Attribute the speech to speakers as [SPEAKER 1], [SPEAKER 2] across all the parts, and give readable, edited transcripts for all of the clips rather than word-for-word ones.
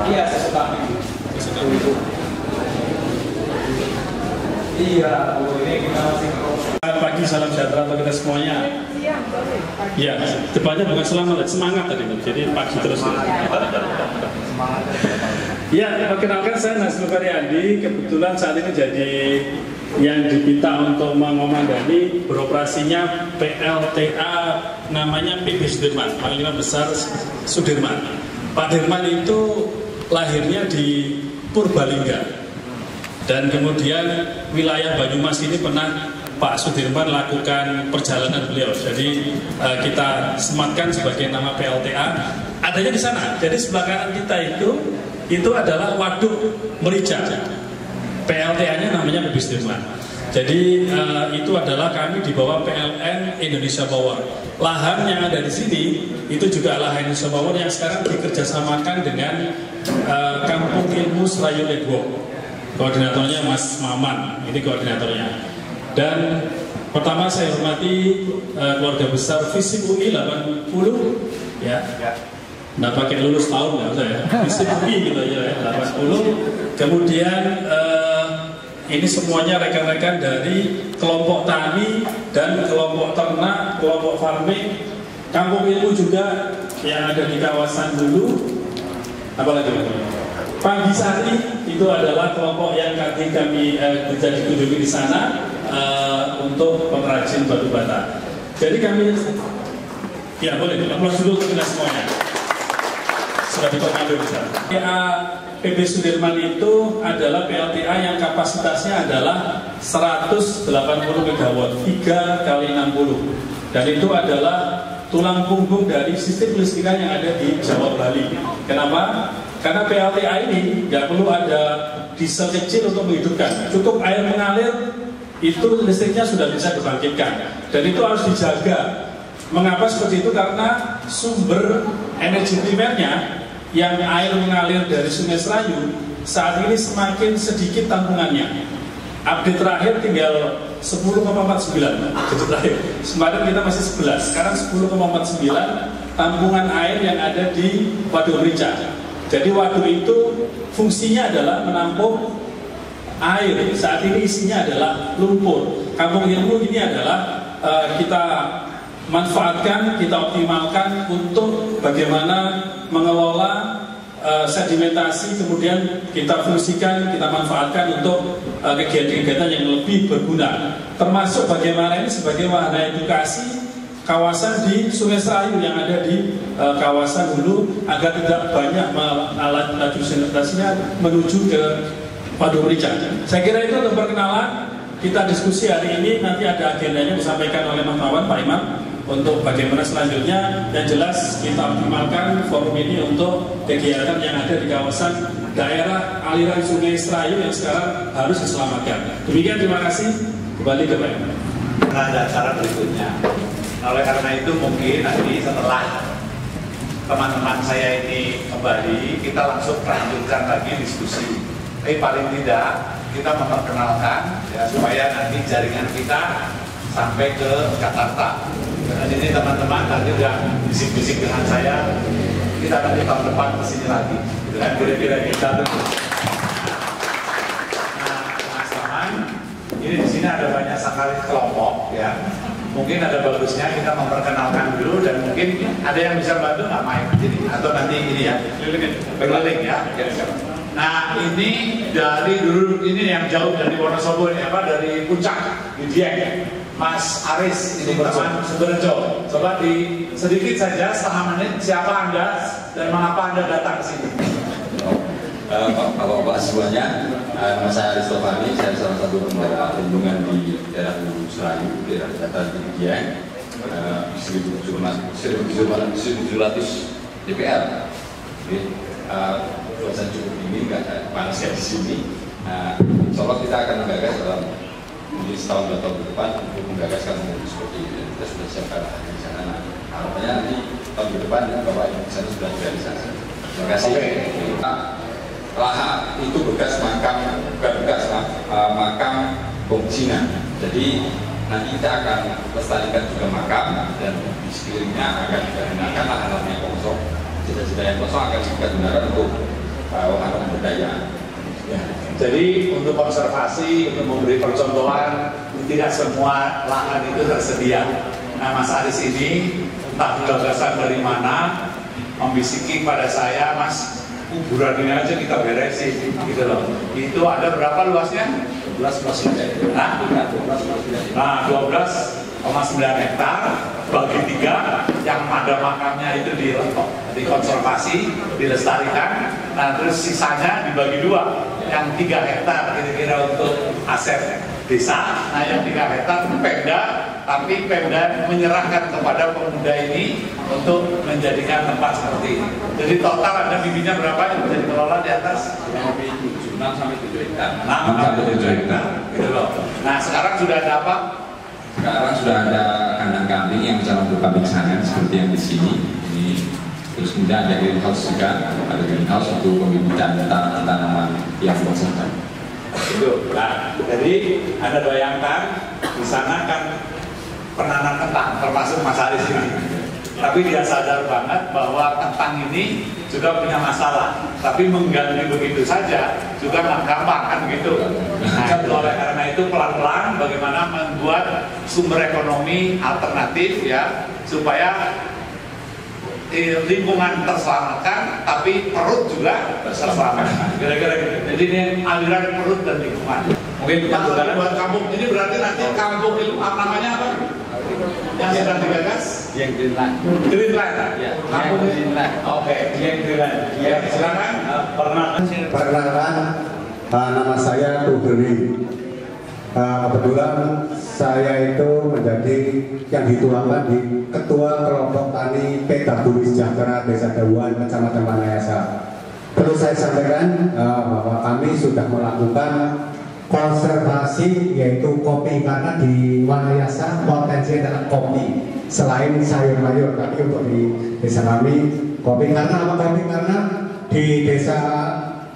[SPEAKER 1] Iya, saya suka. Iya, ini kita masih
[SPEAKER 2] Selamat pagi, salam sejahtera untuk kita semuanya. Ya, depannya bukan selamat, semangat tadi. Jadi pagi terus. Ya, perkenalkan saya Nasrul Feryandi. Kebetulan saat ini jadi yang diminta untuk mengomandani beroperasinya PLTA namanya PB Sudirman, Panglima Besar Sudirman. Pak Dirman itu lahirnya di Purbalingga. Dan kemudian wilayah Banyumas ini pernah Pak Sudirman lakukan perjalanan beliau. Jadi kita sematkan sebagai nama PLTA. Adanya di sana. Jadi sebelah kanan kita itu adalah Waduk Merica. PLTA-nya namanya PB Sudirman. Jadi itu adalah kami di bawah PLN Indonesia Power. Lahan yang ada di sini itu juga lahan Indonesia Power yang sekarang dikerjasamakan dengan Kampung Ilmu Serayu Legwo. Koordinatornya Mas Maman, ini koordinatornya. Dan pertama saya hormati keluarga besar FISIP UI 80 ya. Nggak pakai lulus tahun nggak usah ya. FISIP UI gitu ya 80. Kemudian ini semuanya rekan-rekan dari kelompok tani dan kelompok ternak, kelompok farming, Kampung Ilmu juga yang ada di kawasan dulu. Apalagi Pagi Sari itu adalah kelompok yang kami bisa dikunjungi di sana untuk pengrajin batu bata. Jadi kami, ya boleh aplaus dulu untuk kita semuanya. Sudah dikomando bisa. PB Sudirman itu adalah PLTA yang kapasitasnya adalah 180 MW, 3 kali 60. Dan itu adalah tulang punggung dari sistem listrikan yang ada di Jawa Bali. Kenapa? Karena PLTA ini nggak perlu ada diesel kecil untuk menghidupkan. Cukup air mengalir, itu listriknya sudah bisa dibangkitkan. Dan itu harus dijaga. Mengapa seperti itu? Karena sumber energi primernya yang air mengalir dari Sungai Serayu saat ini semakin sedikit tampungannya. Update terakhir tinggal 10,49. Update terakhir. Kemarin kita masih 11, sekarang 10,49 tampungan air yang ada di Waduk Merica. Jadi waduk itu fungsinya adalah menampung air. Saat ini isinya adalah lumpur. Kampung Ilmu ini adalah kita manfaatkan, kita optimalkan untuk bagaimana mengelola sedimentasi, kemudian kita fungsikan, kita manfaatkan untuk kegiatan-kegiatan yang lebih berguna. Termasuk bagaimana ini sebagai wahana edukasi kawasan di Sungai Serayu yang ada di kawasan hulu agar tidak banyak alat laju sedimentasinya menuju ke Waduk Merica. Saya kira itu untuk perkenalan. Kita diskusi hari ini, nanti ada agendanya disampaikan oleh Mas Mawan, Pak Imam, untuk bagaimana selanjutnya. Yang jelas kita optimalkan forum ini untuk kegiatan yang ada di kawasan daerah aliran Sungai Serayu yang sekarang harus diselamatkan. Demikian, terima kasih. Kembali ke Pak Imam.
[SPEAKER 3] Ada acara berikutnya. Oleh karena itu mungkin nanti setelah teman-teman saya ini kembali, kita langsung lanjutkan lagi diskusi. Tapi paling tidak kita memperkenalkan ya, supaya nanti jaringan kita sampai ke Jakarta. Dan ini teman-teman tadi udah bisik-bisik dengan saya, kita nanti tahun depan kesini lagi. Dan kira-kira kita tuh. Nah, Mas Taman, ini di sini ada banyak sekali kelompok ya. Mungkin ada bagusnya kita memperkenalkan dulu dan mungkin ada yang bisa bantu nggak main jadi atau nanti ini ya berkeliling ya. Nah ini dari dulu ini yang jauh dari Wonosobo ini apa dari Puncak di Dieng, Mas Aris ini teman Sumberjo. Coba di sedikit saja setengah menit siapa Anda dan mengapa Anda datang ke sini?
[SPEAKER 4] Bapak-bapak semuanya, nama saya Aris Tofani, saya salah satu penggerak perlindungan di daerah Hulu Serayu, daerah dataran tinggi Dieng, 1.700 DPR. Cuaca cukup dingin, nggak panas ya di sini. Insya Allah kita akan menggagas dalam mungkin setahun atau tahun ke depan untuk menggagaskan seperti ini. Kita sudah siapkan di sana. Nah, harapannya nanti tahun ke depan Bapak Ibu di sana sudah realisasi. Terima kasih. Lahan itu bekas makam, bukan bekas makam Bong Cina. Jadi nanti kita akan lestarikan juga makam dan di sekelilingnya akan kita gunakan lahan-lahan yang kosong. Sisa-sisa yang kosong akan kita gunakan untuk wahana pemberdayaan.
[SPEAKER 3] Ya. Jadi untuk konservasi, untuk memberi percontohan, tidak semua lahan itu tersedia. Nah, Mas Aris ini entah gagasan dari mana membisiki pada saya, Mas, kuburan ini aja kita beresin, gitu loh. Itu ada berapa luasnya?
[SPEAKER 4] 12,9
[SPEAKER 3] Nah, 12,9 hektar bagi 3, yang ada makamnya itu dikonservasi, dilestarikan. Nah, terus sisanya dibagi 2, yang 3 hektar kira-kira untuk aset desa. Nah, yang 3 hektar Pemda, tapi Pemda menyerahkan kepada pemuda ini untuk menjadikan tempat seperti ini. Jadi total ada bibitnya berapa yang bisa dikelola di atas?
[SPEAKER 4] 6 sampai 7 hektar.
[SPEAKER 3] 6 sampai 7 hektar, gitu loh. Nah, sekarang sudah ada apa?
[SPEAKER 4] Sekarang sudah ada kandang kambing yang bisa untuk kambing sangan seperti yang di sini. Ini terus kemudian ada greenhouse juga, ada greenhouse untuk pembibitan tanaman yang berasal.
[SPEAKER 3] Itu. Nah, jadi Anda bayangkan di sana kan penanam kentang, termasuk Mas Aris ini. Tapi dia sadar banget bahwa kentang ini juga punya masalah. Tapi mengganti begitu saja juga nggak gampang kan begitu. Nah, oleh karena itu pelan-pelan bagaimana membuat sumber ekonomi alternatif ya supaya lingkungan terselamatkan, tapi perut juga terselamatkan. Kira-kira gitu. Jadi ini aliran perut dan lingkungan. Mungkin kita buat kampung ini berarti nanti kampung itu namanya apa? Yang sedang digagas?
[SPEAKER 4] Yang Greenland.
[SPEAKER 3] Greenland.
[SPEAKER 4] Ya,
[SPEAKER 3] Kampung
[SPEAKER 4] Greenland.
[SPEAKER 3] Oke, yang Greenland. Ya, silakan.
[SPEAKER 5] Perkenalkan, nama saya Tugeni. Kebetulan saya itu menjadi yang dituakan di Ketua Kelompok Tani Petani Sejahtera Desa Dawuan, Kecamatan Wanayasa. Perlu saya sampaikan bahwa kami sudah melakukan konservasi yaitu kopi, karena di Wanayasa potensi adalah kopi selain sayur mayur, tapi untuk di desa kami kopi. Karena apa kopi? Karena di desa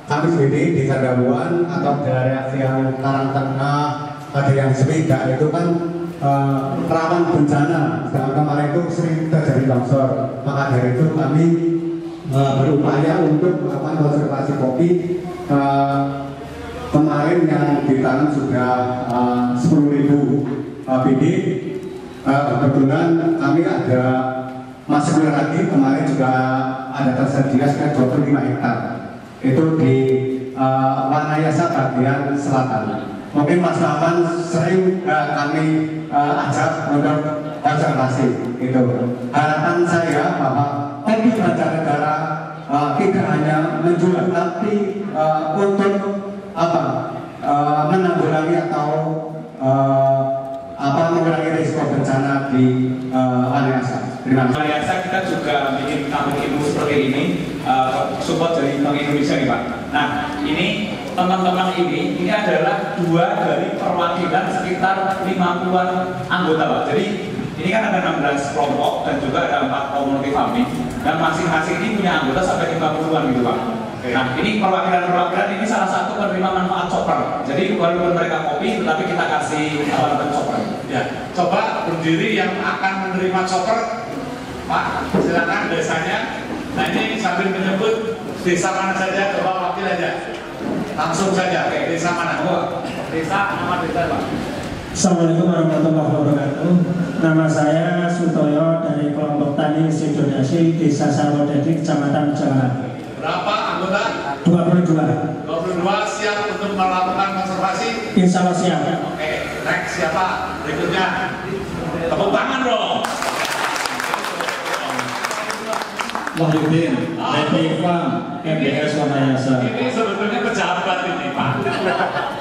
[SPEAKER 5] kami sendiri, desa Dawuan atau daerah yang Karangtengah, ada yang Semedak itu kan rawan bencana. Sedangkan kemarin itu sering terjadi longsor. Maka dari itu kami berupaya untuk melakukan konservasi kopi. Kemarin yang ditanam sudah 10.000 bibit. Kebetulan kami ada masuk lagi, kemarin juga ada tersedia sekitar 25 hektar. Itu di Wanayasa bagian selatan. Mungkin Mas Rahman sering kami ajak untuk konservasi itu. Harapan saya bahwa kopi Banjarnegara tidak hanya menjual, tapi untuk menanggulangi atau mengurangi risiko bencana di Wanayasa. Terima kasih.
[SPEAKER 1] Wanayasa kita juga bikin kampung ilmu seperti ini, support dari Bank Indonesia nih Pak. Nah, ini teman-teman ini adalah 2 dari perwakilan sekitar 50-an anggota Pak. Jadi ini kan ada 16 kelompok dan juga ada 4 community farming, dan masing-masing ini punya anggota sampai 50-an gitu Pak. Nah, ini perwakilan ini salah satu penerima manfaat chopper. Jadi walaupun mereka kopi, tetapi kita kasih alat chopper.
[SPEAKER 3] Ya, coba berdiri yang akan menerima chopper, Pak. Silakan desanya. Nah, ini sambil menyebut desa mana saja, coba wakil aja. Langsung saja, kayak desa mana? Desa, nama desa Pak.
[SPEAKER 6] Assalamualaikum warahmatullahi wabarakatuh. Nama saya Sutoyo dari kelompok Tani Sidonasi Desa Sawodadi, Kecamatan Jawa.
[SPEAKER 3] Berapa anggota?
[SPEAKER 6] 22.
[SPEAKER 3] 22 siap untuk melakukan konservasi?
[SPEAKER 6] Insya Allah siap.
[SPEAKER 3] Oke, next siapa? Berikutnya. Tepuk tangan dong.
[SPEAKER 6] Wahyudin, Happy Farm, MBS Wanayasa.
[SPEAKER 3] Ini sebetulnya pejabat ini Pak.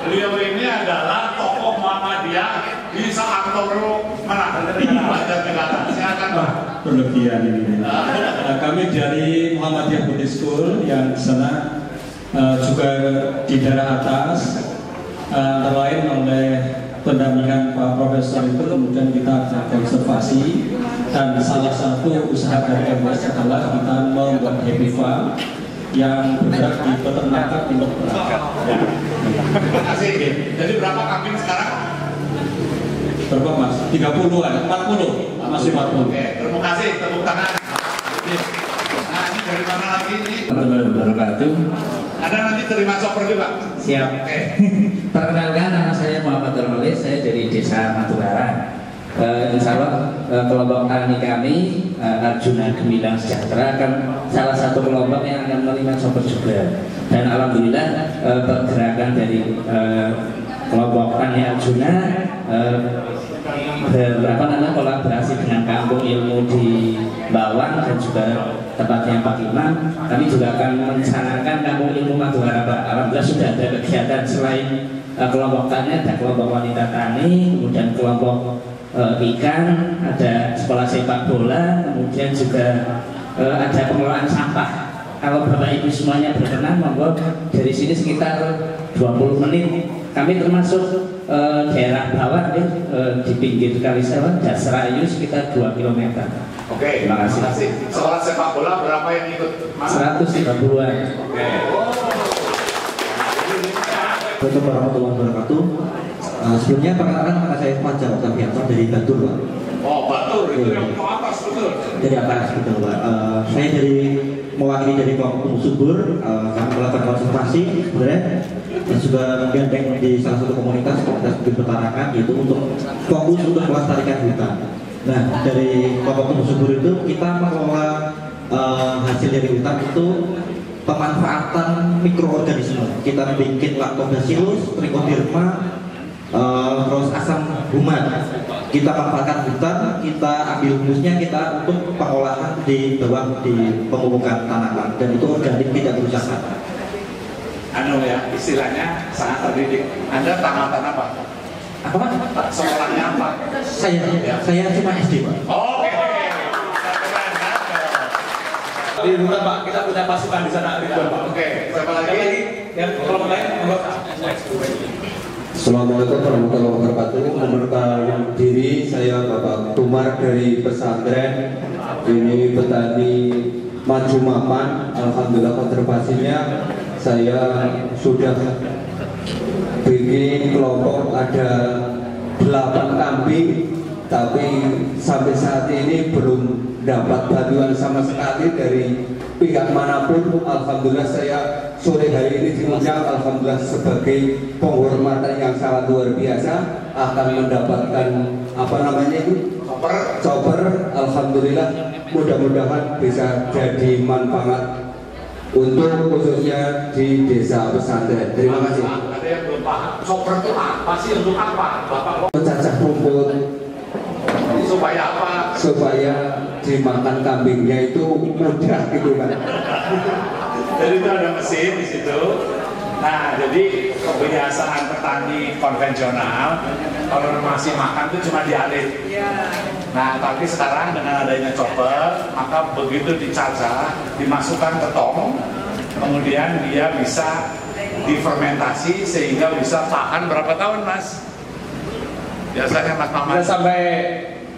[SPEAKER 3] Beliau ini adalah tokoh Muhammadiyah di Saantoro mana? Banjarnegara. Silakan Pak.
[SPEAKER 6] Berlebihan ini. Kami dari Muhammadiyah Buddhist School yang di sana juga di daerah atas, antara lain oleh pendampingan Pak Profesor itu kemudian kita ada konservasi, dan salah satu usaha dari MBS adalah kita membuat Happy Farm yang bergerak di peternakan untuk perah.
[SPEAKER 3] Terima kasih. Jadi berapa kambing sekarang?
[SPEAKER 6] Berapa Mas? 30-an, 40, masih 40.
[SPEAKER 3] Oke, terima kasih, tepuk tangan. Nah, Nah, ini dari mana lagi ini?
[SPEAKER 7] Wabarakatuh.
[SPEAKER 3] Ada nanti terima chopper juga.
[SPEAKER 7] Siap.
[SPEAKER 3] Oke.
[SPEAKER 7] Perkenalkan, nama saya Muhammad Darmalis, saya dari Desa Madukara. Insya Allah kelompok tani kami Arjuna Gemilang Sejahtera akan salah satu kelompok yang akan menerima chopper juga. Dan alhamdulillah pergerakan dari kelompok tani Arjuna kolaborasi dengan Kampung Ilmu di Bawang dan juga tempatnya Pak Imam. Kami juga akan mencanangkan Kampung Ilmu Madukara. Alhamdulillah sudah ada kegiatan selain kelompok tani, ada kelompok wanita tani, kemudian kelompok ikan, ada sekolah sepak bola, kemudian juga ada pengelolaan sampah. Kalau Bapak Ibu semuanya berkenan, monggo dari sini sekitar 20 menit. Kami termasuk daerah bawah di pinggir Kalisewang, Dasrayu sekitar 2 km.
[SPEAKER 3] Oke,
[SPEAKER 7] terima kasih.
[SPEAKER 3] Sekolah sepak bola berapa yang ikut?
[SPEAKER 7] 130-an.
[SPEAKER 3] Oke.
[SPEAKER 8] Assalamualaikum warahmatullahi wabarakatuh. Sebelumnya perkenalkan nama saya Fajar Octavianto dari Batur, Pak.
[SPEAKER 3] Oh, Batur itu yang ke atas betul.
[SPEAKER 8] Dari atas betul, Pak. Saya mewakili dari kelompok Tumbuh Subur. Kami melakukan konservasi sebenarnya dan juga menggandeng di salah satu komunitas Petarakan, yaitu untuk fokus untuk melestarikan hutan. Nah, dari kelompok Tumbuh Subur itu kita mengelola hasil dari hutan itu pemanfaatan mikroorganisme. Kita bikin Lactobacillus, Trichoderma, terus asam human. Kita manfaatkan hutan, kita ambil humusnya, kita untuk pengolahan di bawah di pemupukan tanaman, dan itu organik, tidak berusaha.
[SPEAKER 3] Anu ya, istilahnya sangat terdidik. Anda tamatan apa? Apa? Sekolahnya apa?
[SPEAKER 8] Saya cuma SD, Pak.
[SPEAKER 3] Oke.
[SPEAKER 1] Di rumah Pak, kita punya pasukan di sana ribuan Pak.
[SPEAKER 3] Oke, siapa lagi?
[SPEAKER 1] Yang kelompok lain, monggo.
[SPEAKER 9] Assalamualaikum warahmatullahi wabarakatuh. Memperkenalkan diri, saya Bapak Tumar dari pesantren ini petani Maju Mapan. Alhamdulillah konservasinya saya sudah bikin kelompok ada 8 kambing, tapi sampai saat ini belum dapat bantuan sama sekali dari pihak manapun. Alhamdulillah saya sore hari ini diundang, alhamdulillah sebagai penghormatan yang sangat luar biasa akan mendapatkan apa namanya itu chopper. Alhamdulillah mudah-mudahan bisa jadi manfaat untuk khususnya di desa pesantren. Terima kasih.
[SPEAKER 3] Ada yang belum paham, chopper itu apa sih, untuk apa? Bapak
[SPEAKER 9] Mencacah rumput
[SPEAKER 3] supaya apa?
[SPEAKER 9] supaya dimakan kambingnya itu mudah gitu kan.
[SPEAKER 3] Jadi itu ada mesin di situ. Nah, jadi kebiasaan petani konvensional kalau masih makan itu cuma dialit. Nah, tapi sekarang dengan adanya chopper, maka begitu dicacah, dimasukkan ke tong, kemudian dia bisa difermentasi sehingga bisa tahan berapa tahun, Mas? Biasanya Mas Maman
[SPEAKER 1] Bisa sampai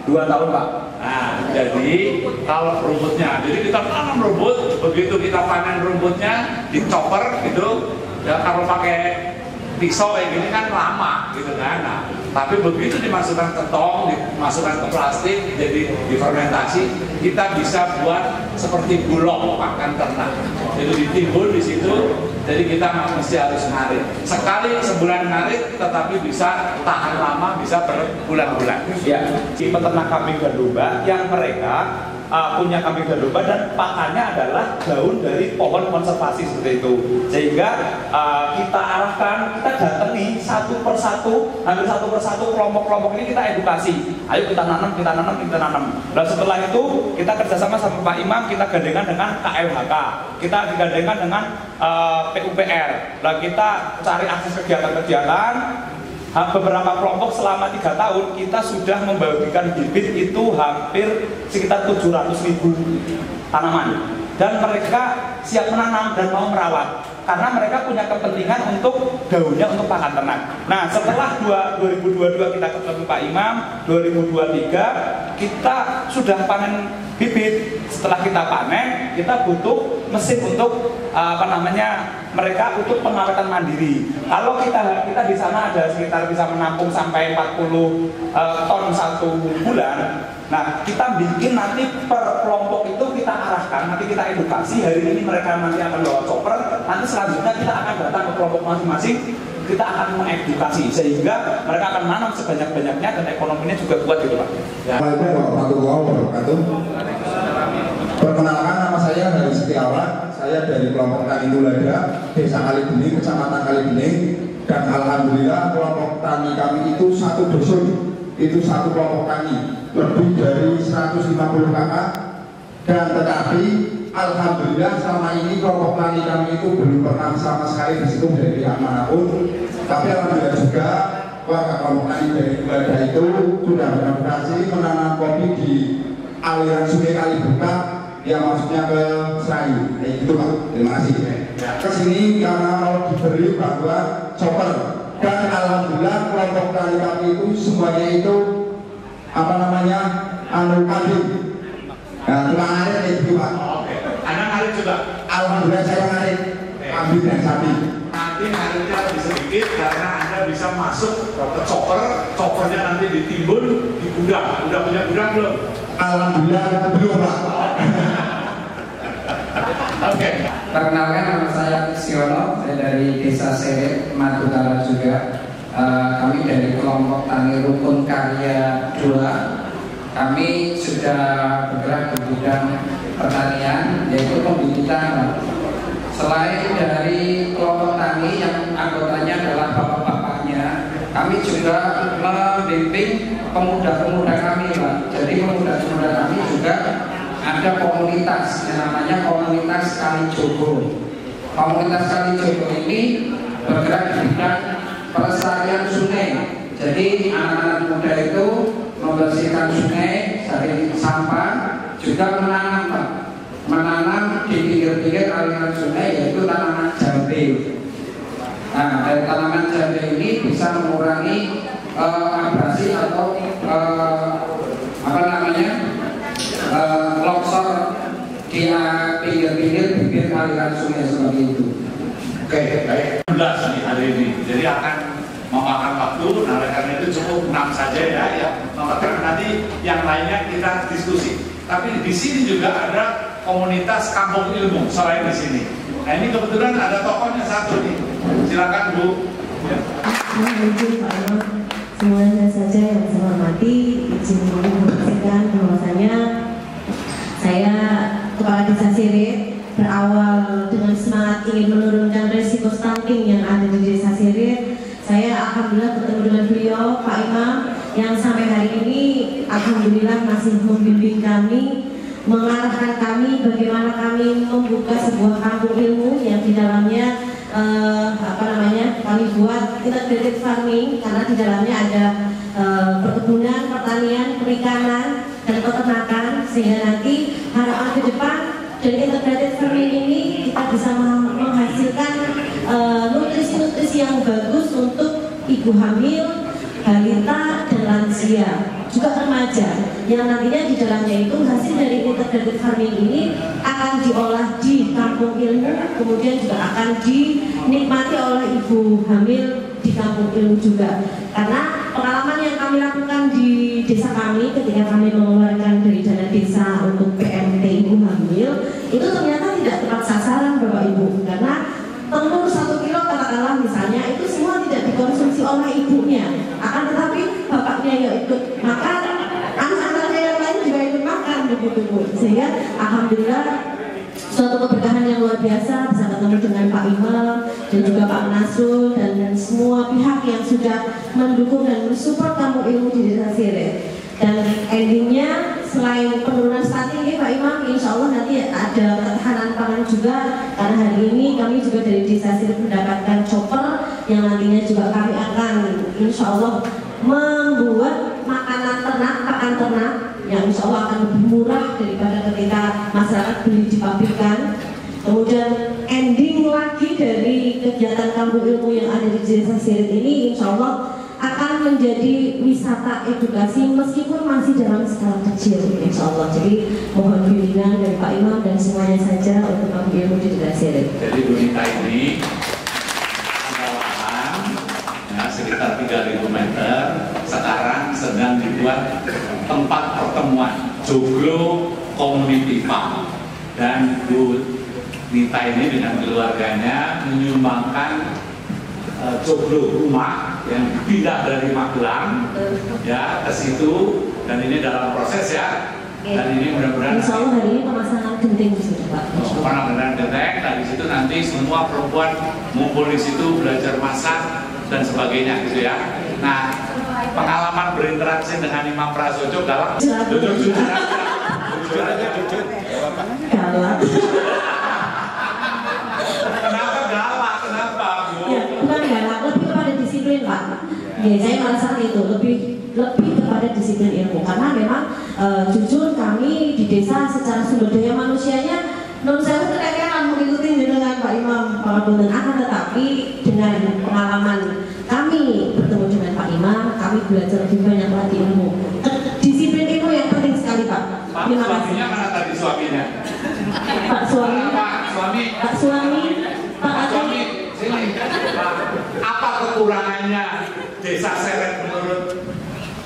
[SPEAKER 1] 2 tahun Pak.
[SPEAKER 3] Nah, jadi kalau rumputnya, jadi kita tanam rumput, begitu kita panen rumputnya, dicoper gitu, ya kalau pakai pisau kayak gini kan lama gitu kan. Nah, tapi begitu dimasukkan ke tong, dimasukkan ke plastik, jadi difermentasi, kita bisa buat seperti bulog pakan ternak. Jadi ditimbun di situ, jadi kita mesti harus ngarit. Sekali sebulan ngarit, tetapi bisa tahan lama, bisa berbulan-bulan.
[SPEAKER 1] Ya, di peternak kambing dan domba yang mereka punya kambing dan domba dan pakannya adalah daun dari pohon konservasi seperti itu. Sehingga kita arahkan, kita datangi satu persatu, hampir satu persatu kelompok-kelompok ini kita edukasi. Ayo kita nanam, kita nanam, kita nanam. Dan setelah itu kita kerjasama sama Pak Imam, kita gandengan dengan KMHK, kita digandengkan dengan PUPR. Nah, kita cari akses kegiatan-kegiatan. Beberapa kelompok selama 3 tahun kita sudah membagikan bibit itu hampir sekitar 700.000 tanaman, dan mereka siap menanam dan mau merawat karena mereka punya kepentingan untuk daunnya untuk pakan ternak. Nah, setelah 2022 kita ketemu Pak Imam, 2023 kita sudah panen bibit. Setelah kita panen, kita butuh mesin untuk mereka untuk pengawetan mandiri. Kalau kita di sana ada sekitar bisa menampung sampai 40 ton 1 bulan. Nah, kita bikin nanti per kelompok itu kita arahkan, nanti kita edukasi. Hari ini mereka nanti akan bawa chopper, nanti selanjutnya kita akan datang ke kelompok masing-masing, kita akan mengedukasi sehingga mereka akan nanam sebanyak-banyaknya dan ekonominya juga kuat gitu Pak.
[SPEAKER 5] Assalamualaikum warahmatullahi wabarakatuh. Perkenalkan, nama saya Hari Setiawan. Saya dari kelompok Tani Tulada, Desa Kalibening, Kecamatan Kalibening. Dan alhamdulillah kelompok tani kami itu satu dusun, itu satu kelompok tani lebih dari 150 kakak. Dan tetapi alhamdulillah selama ini kelompok tani kami itu belum pernah sama sekali disitu dari pihak manapun. Tapi alhamdulillah juga warga kelompok tani dari Tulada itu sudah berhasil menanam kopi di aliran Sungai Kalibuka yang maksudnya ke Serayu. Itu Pak, terima kasih. Kesini karena mau diberi bantuan chopper, dan alhamdulillah kelompok tani kami itu semuanya itu kambing. Nah, tukang ngarit itu Pak.
[SPEAKER 3] Oke. Anda ngarit juga?
[SPEAKER 5] Alhamdulillah saya ngarit kambing dan sapi.
[SPEAKER 3] Nanti ngaritnya lebih sedikit karena Anda bisa masuk ke choppernya nanti ditimbun di gudang. Udah punya gudang belum?
[SPEAKER 5] Alhamdulillah belum Pak.
[SPEAKER 3] Oke.
[SPEAKER 10] Perkenalkan, nama saya Siono, saya dari Desa Seret, Madukara juga. Kami dari kelompok Tani Rukun Karya 2. Kami sudah bergerak di bidang pertanian, yaitu pembibitan. Selain dari kelompok tani yang anggotanya adalah bapak-bapaknya, kami juga membimbing pemuda-pemuda kami, Pak. Jadi pemuda-pemuda kami juga ada komunitas yang namanya komunitas Kalijogo. Komunitas Kalijogo ini bergerak di bidang pelestarian sungai. Jadi anak-anak muda itu membersihkan sungai dari sampah, juga menanam di pinggir-pinggir aliran sungai, yaitu tanaman jambe. Nah, dari tanaman jambe ini bisa mengurangi abrasi atau longsor di pinggir-pinggir bibir aliran sungai seperti itu.
[SPEAKER 3] Oke, baik. 11 nih hari ini, jadi akan memakan waktu. Nah, karena itu cukup 6 saja ya. Karena nanti yang lainnya kita diskusi. Tapi di sini juga ada komunitas kampung ilmu selain di sini. Nah, ini kebetulan ada tokohnya satu nih. Silakan Bu. Ya.
[SPEAKER 11] Assalamualaikum Pak. Semuanya saja yang saya hormati, izin menyampaikan bahwasanya saya Kepala Desa Sirit berawal dengan semangat ingin menurunkan resiko stunting yang ada di Desa Sirit. Saya alhamdulillah bertemu dengan beliau Pak Imam yang sampai hari ini alhamdulillah masih membimbing kami, mengarahkan kami bagaimana kami membuka sebuah kampung ilmu yang di dalamnya kami buat integrated farming, karena di dalamnya ada perkebunan, pertanian, perikanan, dan peternakan, sehingga nanti harapan ke depan dari integrated farming ini kita bisa menghasilkan nutrisi-nutrisi yang bagus untuk ibu hamil, balita, dan lansia, juga remaja, yang nantinya di dalamnya itu hasil dari integrated farming ini akan diolah di kampung ilmu, kemudian juga akan dinikmati oleh ibu hamil di kampung ilmu juga. Karena pengalaman yang kami lakukan di desa kami ketika kami mengeluarkan dari dana desa untuk PMT ibu hamil, itu ternyata tidak tepat sasaran Bapak Ibu, karena telur 1 kilo katakanlah misalnya itu semua tidak dikonsumsi oleh ibunya, akan tetapi bapaknya ya ikut makan, anak-anaknya yang lain juga ikut makan begitu Bu. Sehingga alhamdulillah suatu keberkahan yang luar biasa bisa ketemu dengan Pak Imam dan juga Pak Nasrul dan semua pihak yang sudah mendukung dan mensupport kampung ilmu di Desa Sirit. Dan endingnya selain penurunan stunting ini Pak Imam, insya Allah nanti ada ketahanan pangan juga, karena hari ini kami juga dari Desa Sirit mendapatkan chopper yang nantinya juga kami akan insya Allah membuat makanan ternak, pakan ternak yang insya Allah akan lebih murah daripada ketika masyarakat beli di pabrikan. Kemudian ending lagi dari kegiatan kampung ilmu yang ada di Desa Sirit ini insya Allah akan menjadi wisata edukasi meskipun masih dalam skala kecil insya Allah. Jadi mohon bimbingan dari Pak Imam dan semuanya saja untuk mengambil ilmu di daerah Sirip.
[SPEAKER 3] Jadi Bu Nita ini ada lahan ya, sekitar 3.000 meter, sekarang sedang dibuat tempat pertemuan Joglo Community Farm, dan Bu Nita ini dengan keluarganya menyumbangkan joglo rumah yang pindah dari Magelang ya ke situ, dan ini dalam proses ya. Dan ini mudah-mudahan
[SPEAKER 11] Insya Allah hari ini pemasangan genting di situ Pak.
[SPEAKER 3] Pemasangan genteng, dari situ nanti semua perempuan ngumpul di situ belajar masak dan sebagainya gitu ya. Nah, pengalaman berinteraksi dengan Imam Prasojo galak. Jujur aja.
[SPEAKER 11] Galak.
[SPEAKER 3] Kenapa galak? Kenapa, Bu?
[SPEAKER 11] Ya, bukan galak, lebih kepada disiplin Pak. Ya, saya merasa itu lebih kepada disiplin ilmu, karena memang jujur kami di desa secara sumber daya manusianya non saya keteteran mengikuti dengan Pak Imam Pangapunten, akan tetapi dengan pengalaman kami bertemu dengan Pak Imam, kami belajar lebih banyak lagi ilmu. Disiplin ilmu yang penting sekali Pak. Terima kasih.
[SPEAKER 3] Suaminya mana tadi suaminya?
[SPEAKER 11] Pak suami.
[SPEAKER 3] Pak suami. Sini. Apa kekurangannya Desa Seret menurut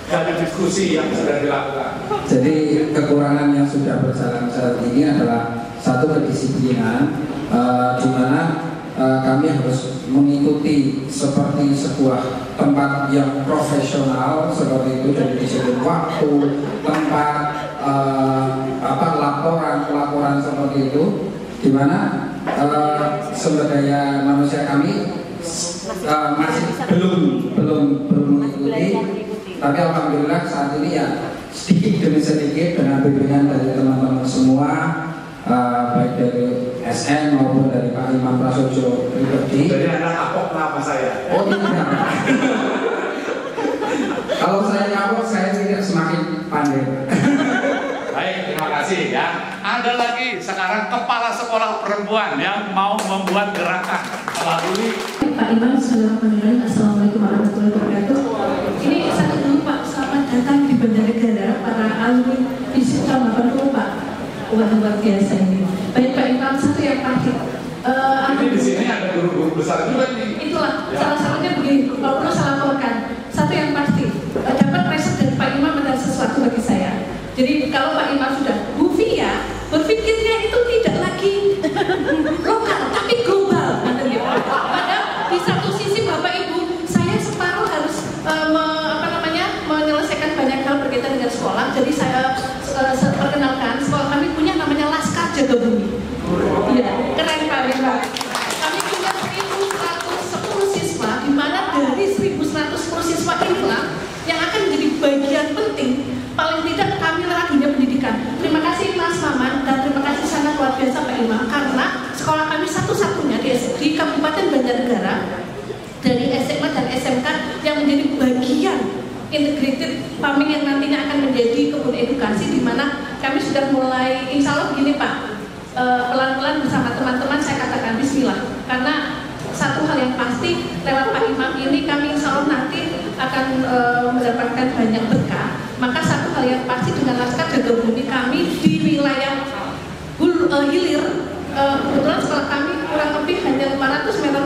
[SPEAKER 3] dari diskusi yang sudah dilakukan?
[SPEAKER 10] Jadi kekurangan yang sudah berjalan saat ini adalah satu kedisiplinan, di mana kami harus mengikuti seperti sebuah tempat yang profesional seperti itu, dari disiplin waktu, tempat, laporan seperti itu, di mana sumber daya manusia kami masih belum mengikuti. Tapi alhamdulillah saat ini ya sedikit demi sedikit dengan bimbingan dari teman-teman semua, baik dari SN maupun dari Pak Imam Prasojo pribadi.
[SPEAKER 3] Jadi Anda kapok nama saya?
[SPEAKER 10] Oh tidak. Kalau saya kapok, saya tidak semakin pandai.
[SPEAKER 3] Baik, terima kasih ya. Ada lagi sekarang kepala sekolah perempuan yang mau membuat gerakan melalui
[SPEAKER 12] Pak Imam. Bismillahirrahmanirrahim. Assalamualaikum warahmatullahi wabarakatuh. Ini satu dulu Pak, selamat datang di Banjarnegara para alumni Institut tahun 80 Pak. Wah, luar biasa ini. Baik Pak Imam, satu yang pasti.
[SPEAKER 3] ini di sini ada guru-guru besar juga nih.
[SPEAKER 12] Itulah salah satunya begini. Kalau perlu saya laporkan, satu yang pasti dapat resep dari Pak Imam adalah sesuatu bagi saya. Jadi kalau Pak Imam sudah ya berpikirnya itu tidak lagi lokal tapi global. Padahal di satu sisi Bapak Ibu, saya separuh harus menyelesaikan banyak hal berkaitan dengan sekolah. Jadi saya perkenalkan, sekolah kami punya namanya Laskar Jaga Bumi. Iya, keren Pak Imam. Kami punya 1.110 siswa, di mana dari 1.110 siswa inilah yang akan menjadi bagian penting. Paling tidak kami lah dunia pendidikan. Terima kasih Mas Maman dan terima kasih sangat luar biasa Pak Imam, karena sekolah kami satu-satunya di Kabupaten Banjarnegara dari SMA dan SMK yang menjadi bagian integrated farming yang nantinya akan menjadi kebun edukasi, di mana kami sudah mulai, insya Allah begini Pak, pelan-pelan bersama teman-teman saya katakan bismillah, karena satu hal yang pasti lewat Pak Imam ini kami insya Allah nanti akan mendapatkan banyak berkah. Maka satu hal yang pasti dengan Laskar Jaga Bumi kami di wilayah hilir, kebetulan sekolah kami kurang lebih hanya 500 meter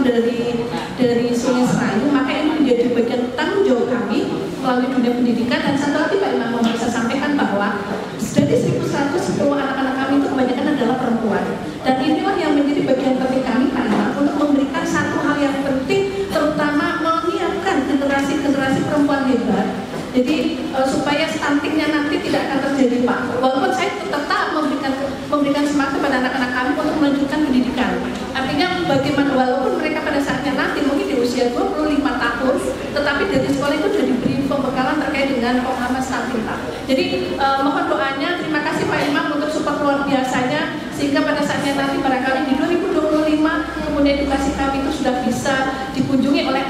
[SPEAKER 12] dari Sungai Serayu, maka ini menjadi bagian tanggung jawab kami melalui dunia pendidikan. Dan satu lagi Pak Imam mau saya sampaikan bahwa dari 1.110 anak-anak kami itu kebanyakan adalah perempuan, dan inilah yang menjadi bagian penting kami Pak Imam untuk memberikan satu hal yang penting, terutama menyiapkan generasi perempuan hebat. Jadi supaya stuntingnya nanti tidak akan terjadi Pak. Walaupun saya tetap memberikan semangat kepada anak-anak kami untuk melanjutkan pendidikan. Artinya bagaimana walaupun mereka pada saatnya nanti mungkin di usia 25 tahun, tetapi dari sekolah itu sudah diberi pembekalan terkait dengan pemahaman stunting Pak. Jadi mohon doanya, terima kasih Pak Imam untuk support luar biasanya, sehingga pada saatnya nanti barangkali di 2025 kemudian edukasi kami itu sudah bisa dikunjungi oleh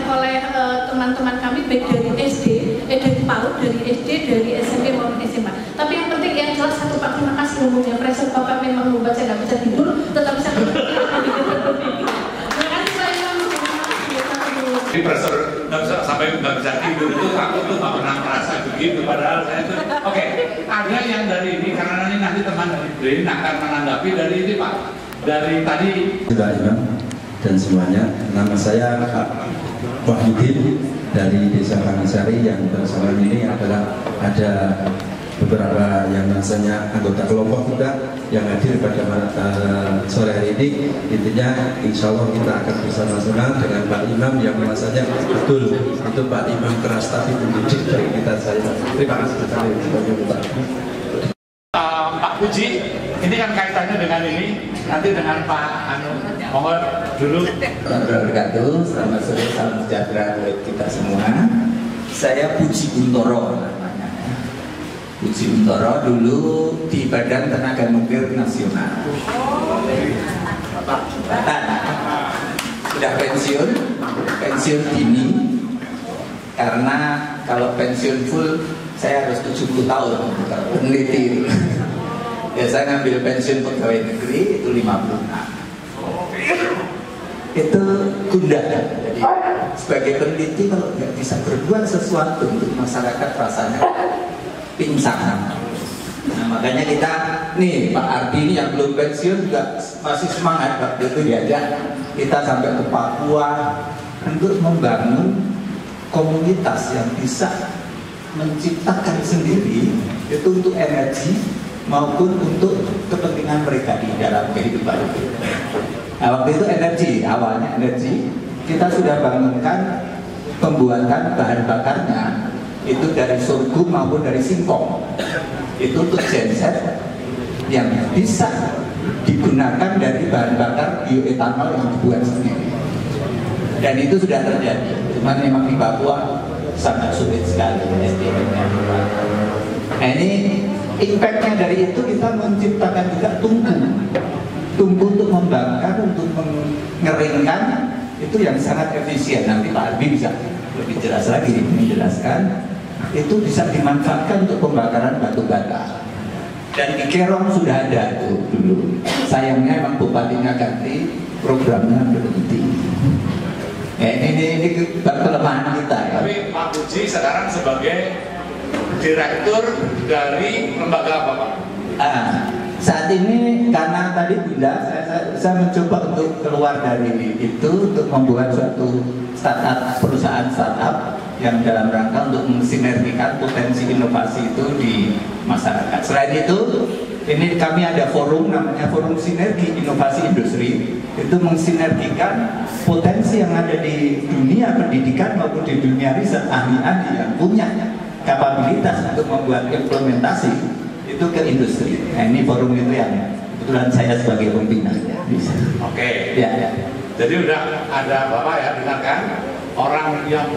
[SPEAKER 12] teman-teman kami baik dari SD, dari PAUD, dari SD, dari SMP maupun SMA. Tapi yang penting yang jelas satu Pak, terima kasih umumnya. Pressure Bapak memang membuat saya nggak bisa tidur, tetapi saya terima kasih Pak Imam.
[SPEAKER 3] Ini pressure sampai nggak bisa tidur itu aku tuh nggak pernah merasa begitu. Padahal saya tuh oke. Ada yang dari ini karena nanti nanti teman dari BRIN akan menanggapi dari ini Pak, dari tadi.
[SPEAKER 13] Pak Imam dan semuanya, nama saya Pak Wahyudin dari Desa Kangisari yang bersama ini adalah ada beberapa yang rasanya anggota kelompok juga yang hadir pada sore hari ini. Intinya insya Allah kita akan bersama-sama dengan Pak Imam yang rasanya betul itu Pak Imam keras tapi mendidik dari kita saya. Terima kasih sekali sebagai Pak.
[SPEAKER 3] Pak Puji, ini kan kaitannya dengan ini, nanti dengan Pak Monggo dulu.
[SPEAKER 14] Wabarakatuh, selamat sore, salam sejahtera buat kita semua. Saya Puji Buntoro namanya. Puji Buntoro dulu di Badan Tenaga Nuklir Nasional. Sudah pensiun dini, karena kalau pensiun full saya harus 70 tahun peneliti. Ya saya ngambil pensiun pegawai negeri itu 56. Itu gundah. Jadi sebagai peneliti kalau nggak bisa berbuat sesuatu untuk masyarakat rasanya pincang. Nah makanya kita nih Pak Ardi ini yang belum pensiun juga masih semangat waktu itu diajak kita sampai ke Papua untuk membangun komunitas yang bisa menciptakan sendiri itu untuk energi maupun untuk kepentingan mereka di dalam kehidupan itu. Nah waktu itu energi, awalnya energi kita sudah bangunkan pembuatan bahan bakarnya itu dari sorghum maupun dari singkong. Itu untuk genset yang bisa digunakan dari bahan bakar bioetanol yang dibuat sendiri. Dan itu sudah terjadi. Cuman memang di Papua sangat sulit sekali SDM-nya. Nah ini impactnya dari itu kita menciptakan juga tungku untuk membakar, untuk mengeringkan itu yang sangat efisien. Nanti Pak Arbi bisa lebih jelas lagi menjelaskan. Itu bisa dimanfaatkan untuk pembakaran batu bata. Dan di Kerong sudah ada itu dulu. Sayangnya memang bupatinya ganti, programnya berhenti. Ya, ini kelemahan kita ya.
[SPEAKER 3] Tapi Pak Puji sekarang sebagai direktur dari lembaga apa Pak?
[SPEAKER 14] Saat ini karena tadi Bunda saya mencoba untuk keluar dari itu untuk membuat suatu perusahaan startup yang dalam rangka untuk mensinergikan potensi inovasi itu di masyarakat. Selain itu, ini kami ada forum namanya Forum Sinergi Inovasi Industri. Itu mensinergikan potensi yang ada di dunia pendidikan maupun di dunia riset, ahli-ahli yang punya kapabilitas untuk membuat implementasi itu ke industri. Nah ini forum itu yang kebetulan saya sebagai pembinanya.
[SPEAKER 3] Oke.
[SPEAKER 14] Ya.
[SPEAKER 3] Jadi udah ada Bapak ya, dengarkan orang yang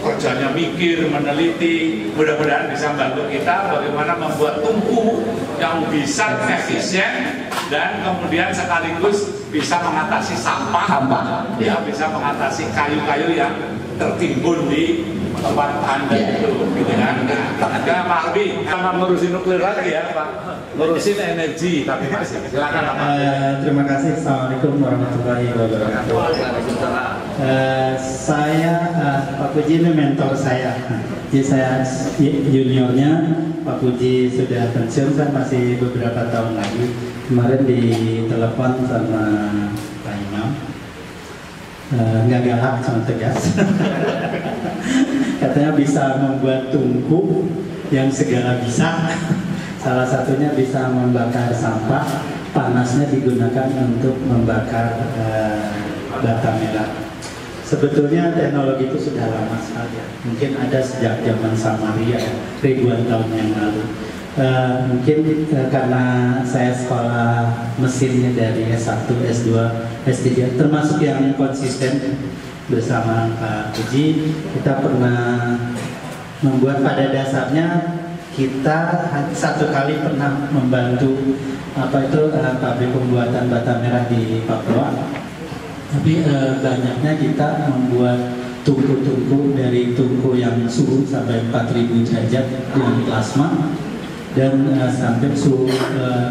[SPEAKER 3] kerjanya mikir, meneliti, mudah-mudahan bisa membantu kita bagaimana membuat tungku yang bisa efisien dan kemudian sekaligus bisa mengatasi sampah, ya bisa mengatasi kayu-kayu yang tertimbun di tempat Anda itu, gitu kan? Nah, Pak Arbi, sama ngurusin nuklir lagi ya, Pak. Ngurusin energi, tapi masih. Silakan Pak.
[SPEAKER 15] Terima kasih. Assalamualaikum warahmatullahi wabarakatuh. Saya Pak Puji ini mentor saya. Jadi saya juniornya, Pak Puji sudah pensiun, saya masih beberapa tahun lagi. Kemarin ditelepon sama Pak Imam. Nggak galak, cuma tegas. Katanya bisa membuat tungku yang segala bisa. Salah satunya bisa membakar sampah, panasnya digunakan untuk membakar bata merah. Sebetulnya teknologi itu sudah lama sekali ya. Mungkin ada sejak zaman Samaria ya, ribuan tahun yang lalu. Mungkin karena saya sekolah mesinnya dari S1, S2, S3, termasuk yang konsisten bersama Pak Puji, kita pernah membuat pada dasarnya kita satu kali pernah membantu pabrik pembuatan bata merah di Papua. Tapi banyaknya kita membuat tungku-tungku dari tungku yang suhu sampai 4000 derajat dengan plasma dan sampai suhu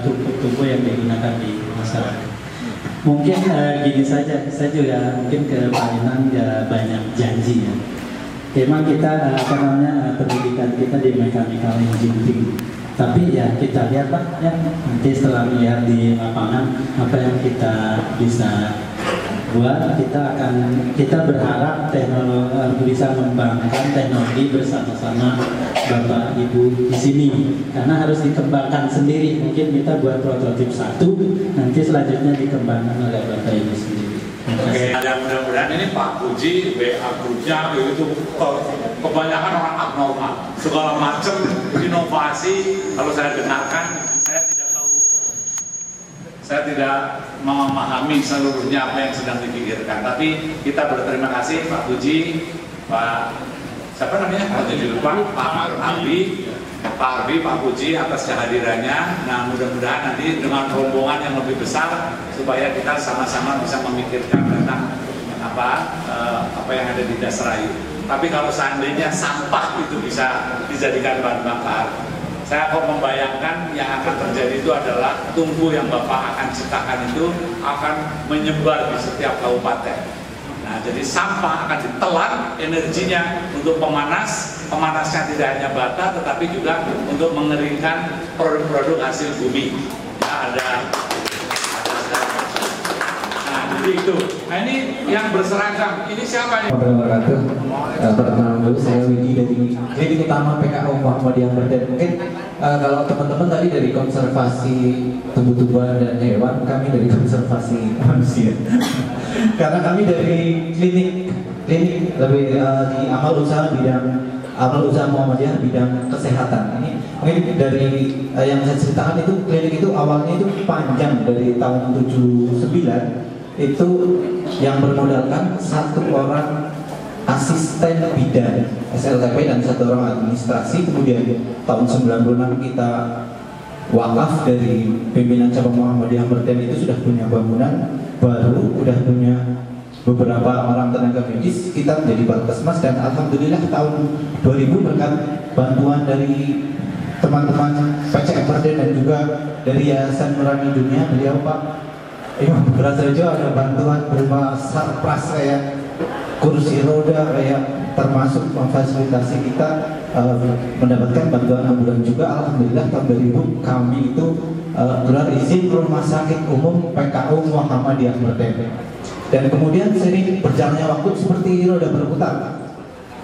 [SPEAKER 15] tungku-tungku yang digunakan di masyarakat. Mungkin gini saja, saya juga mungkin ke Pak Inan ya banyak janji ya. Memang kita pendidikan kita di mechanical engineering, Tapi ya kita lihat Pak, ya nanti setelah melihat di lapangan apa yang kita bisa buat, kita berharap teknologi bisa mengembangkan teknologi bersama-sama Bapak Ibu di sini, karena harus dikembangkan sendiri. Mungkin kita buat prototip satu, nanti selanjutnya dikembangkan oleh Bapak Ibu sendiri.
[SPEAKER 3] Oke, dan mudah-mudahan ini Pak Puji, WA grupnya itu kebanyakan orang abnormal, segala macam inovasi. Kalau saya dengarkan, saya tidak memahami seluruhnya apa yang sedang dipikirkan. Tapi kita berterima kasih Pak Puji, Pak siapa namanya? Pak jadi lupa, Pak Arbi, Pak Puji atas kehadirannya. Nah, mudah-mudahan nanti dengan rombongan yang lebih besar supaya kita sama-sama bisa memikirkan tentang apa yang ada di Dasrayu. Tapi kalau seandainya sampah itu bisa dijadikan bahan bakar, saya kok membayangkan yang akan terjadi itu adalah tungku yang Bapak akan ciptakan itu akan menyebar di setiap kabupaten. Nah, jadi sampah akan ditelan energinya untuk pemanasnya tidak hanya bata tetapi juga untuk mengeringkan produk-produk hasil bumi. Ya, nah, jadi itu. Nah, ini yang berseragam. Ini siapa nih?
[SPEAKER 16] Perkenalkan dulu, saya Widi dari Klinik Utama PKU Muhammadiyah Berden. Mungkin kalau teman-teman tadi dari konservasi tumbuh-tumbuhan dan hewan, kami dari konservasi manusia. Karena kami dari klinik lebih di amal usaha Muhammadiyah bidang kesehatan. Ini mungkin dari yang saya ceritakan itu klinik itu awalnya itu panjang dari tahun 79 itu yang bermodalkan satu orang asisten bidan SLTP dan satu orang administrasi. Kemudian tahun 96 kita wakaf dari pimpinan cabang Muhammadiyah Berden itu sudah punya bangunan baru, sudah punya beberapa orang tenaga medis, kita menjadi Balkesmas. Dan alhamdulillah tahun 2000 berkat bantuan dari teman-teman PCM Berden dan juga dari Yayasan Nurani Dunia, beliau Pak Imam Prasojo ada bantuan berupa sarpras kayak kursi roda, kayak termasuk memfasilitasi kita mendapatkan bantuan ambulan juga. Alhamdulillah tahun 2000 kami itu gelar izin rumah sakit umum PKU Muhammadiyah Berden. Dan kemudian sering berjalannya waktu seperti roda berputar.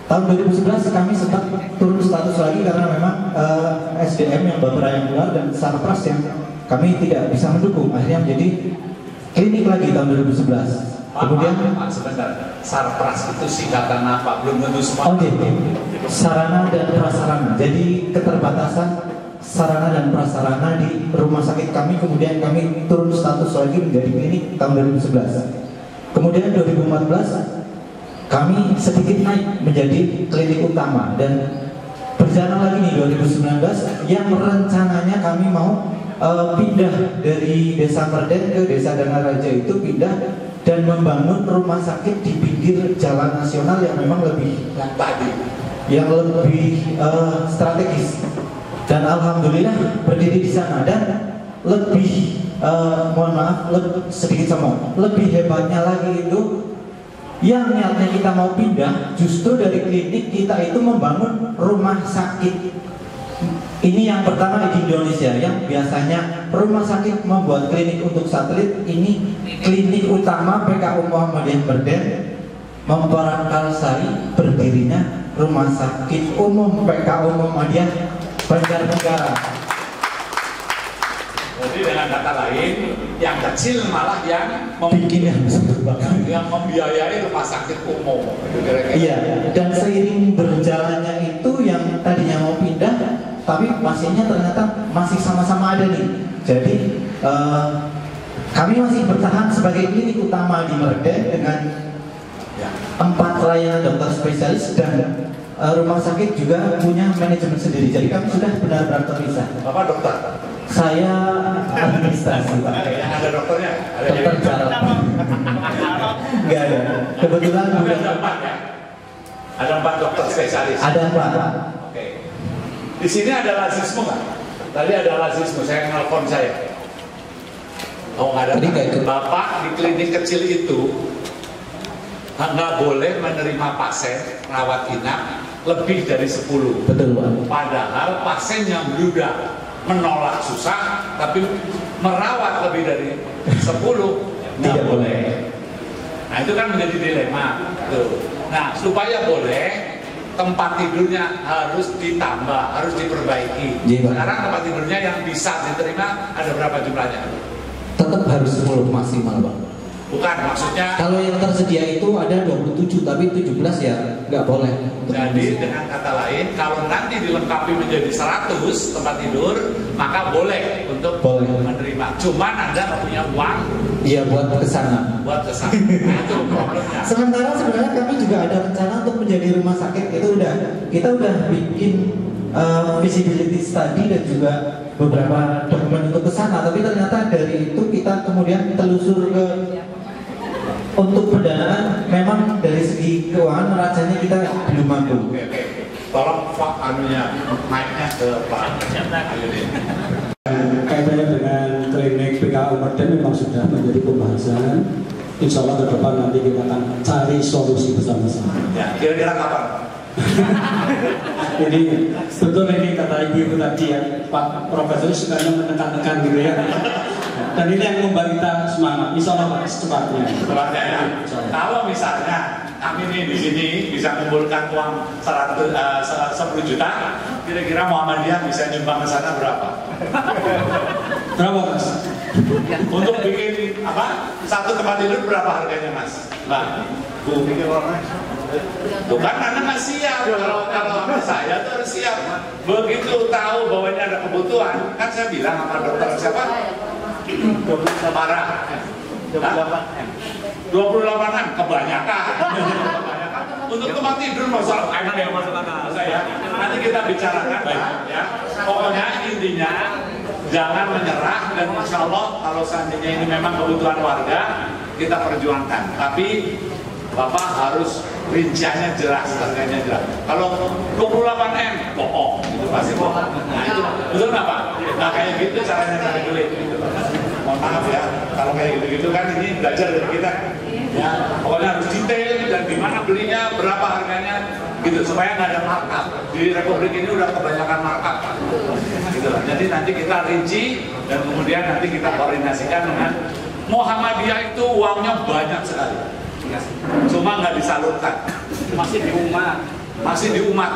[SPEAKER 16] Tahun 2011 kami sempat turun status lagi karena memang SDM yang beberapa yang keluar dan sarpras yang kami tidak bisa mendukung, akhirnya menjadi klinik lagi tahun 2011. Kemudian
[SPEAKER 3] sebentar, sarpras itu singkatan apa? Belum tentu semua.
[SPEAKER 16] Oke, sarana dan prasarana. Jadi keterbatasan sarana dan prasarana di rumah sakit kami, kemudian kami turun status lagi menjadi klinik tahun 2011. Kemudian 2014 kami sedikit naik menjadi klinik utama dan berjalan lagi nih 2019 yang rencananya kami mau pindah dari Desa Berden ke Desa Danaraja itu pindah dan membangun rumah sakit di pinggir jalan nasional yang memang lebih yang lebih strategis. Dan alhamdulillah berdiri di sana dan lebih mohon maaf sedikit sombong, lebih hebatnya lagi itu yang niatnya kita mau pindah justru dari klinik kita itu membangun rumah sakit. Ini yang pertama di Indonesia, yang biasanya rumah sakit membuat klinik untuk satelit. Ini klinik utama PKU Muhammadiyah Berden memperakarsai berdirinya rumah sakit umum PKU Muhammadiyah Banjarnegara.
[SPEAKER 3] Jadi dengan kata lain, yang kecil malah yang membiayai rumah sakit umum.
[SPEAKER 16] Iya, dan seiring berjalannya itu yang tadinya mau pindah, tapi pasiennya ternyata masih sama-sama ada nih. Jadi kami masih bertahan sebagai klinik utama di Berden dengan 4 layanan dokter spesialis dan rumah sakit juga punya manajemen sendiri. Jadi kami sudah benar-benar terpisah.
[SPEAKER 3] Bapak dokter?
[SPEAKER 16] Saya administrasi Pak.
[SPEAKER 3] Yang ada dokternya? Ada
[SPEAKER 16] dokter Jarot. Enggak ada. Kebetulan
[SPEAKER 3] ada 4 ya? Ada 4 dokter spesialis?
[SPEAKER 16] Ada 4.
[SPEAKER 3] Oke. Di sini ada lazisme nggak? Tadi ada lazisme, saya nelfon saya. Oh nggak ada. Bapak di klinik kecil itu nggak boleh menerima pasien rawat inap lebih dari 10.
[SPEAKER 16] Betul Pak.
[SPEAKER 3] Padahal pasien yang bludak menolak susah, tapi merawat lebih dari 10 nggak boleh. Nah itu kan menjadi dilema. Tuh. Nah supaya boleh, tempat tidurnya harus ditambah, harus diperbaiki. Sekarang tempat tidurnya yang bisa diterima ada berapa jumlahnya?
[SPEAKER 16] Tetap harus 10 maksimal, Pak.
[SPEAKER 3] Bukan, maksudnya
[SPEAKER 16] kalau yang tersedia itu ada 27, tapi 17 ya nggak boleh.
[SPEAKER 3] Jadi dengan kata lain, kalau nanti dilengkapi menjadi 100 tempat tidur, maka boleh untuk menerima. Cuman Anda nggak punya uang.
[SPEAKER 16] Iya, buat kesana.
[SPEAKER 3] Buat kesana. Nah, itu problemnya.
[SPEAKER 16] Sementara sebenarnya kami juga ada rencana untuk menjadi rumah sakit. Kita udah bikin visibility study dan juga beberapa dokumen untuk kesana. Tapi ternyata dari itu kita kemudian telusur ke untuk pendanaan, memang dari segi keuangan merasanya kita belum mampu.
[SPEAKER 3] Oke. Tolong Pak anunya naiknya ke Pak.
[SPEAKER 6] Kaitannya dengan klinik PKU Merden memang sudah menjadi pembahasan. Insya Allah ke depan nanti kita akan cari solusi bersama-sama.
[SPEAKER 3] Ya, kira-kira kapan?
[SPEAKER 6] Ini betul ini kata ibu tadi ya, Pak Profesor sukanya menekan-tekan gitu ya. Dan ini yang membuat kita semangat. Insya Allah Pak, secepatnya.
[SPEAKER 3] Secepatnya ya. Kalau misalnya kami ini di sini bisa mengumpulkan uang 10 juta, kira-kira Muhammadiyah bisa nyumbang ke sana berapa?
[SPEAKER 6] Berapa Mas?
[SPEAKER 3] Untuk bikin apa? Satu tempat tidur berapa harganya Mas? Mbak, Bu, bikin orang tuh kan Anda nggak siap. Kalau saya tuh harus siap. Begitu tahu bahwa ini ada kebutuhan, kan saya bilang sama dokter siapa? Parah. 28-an kebanyakan. Untuk tempat tidur masalah enak ya masalah saya. Nanti kita bicarakan ya. Pokoknya intinya jangan menyerah, dan insya Allah kalau seandainya ini memang kebutuhan warga kita perjuangkan. Tapi Bapak harus rinciannya jelas, harganya jelas. Kalau 28M bohong, itu pasti bohong. Nah itu betul nggak Pak? Nah kayak gitu caranya cari duit. Gitu. Mohon maaf ya, kalau kayak gitu-gitu kan ini belajar dari kita. Ya, pokoknya harus detail dan gimana belinya, berapa harganya, gitu supaya nggak ada markup. Di Republik ini udah kebanyakan markup. Gitu lah. Jadi nanti kita rinci dan kemudian nanti kita koordinasikan dengan Muhammadiyah. Itu uangnya banyak sekali. Cuma nggak disalurkan, masih di umat.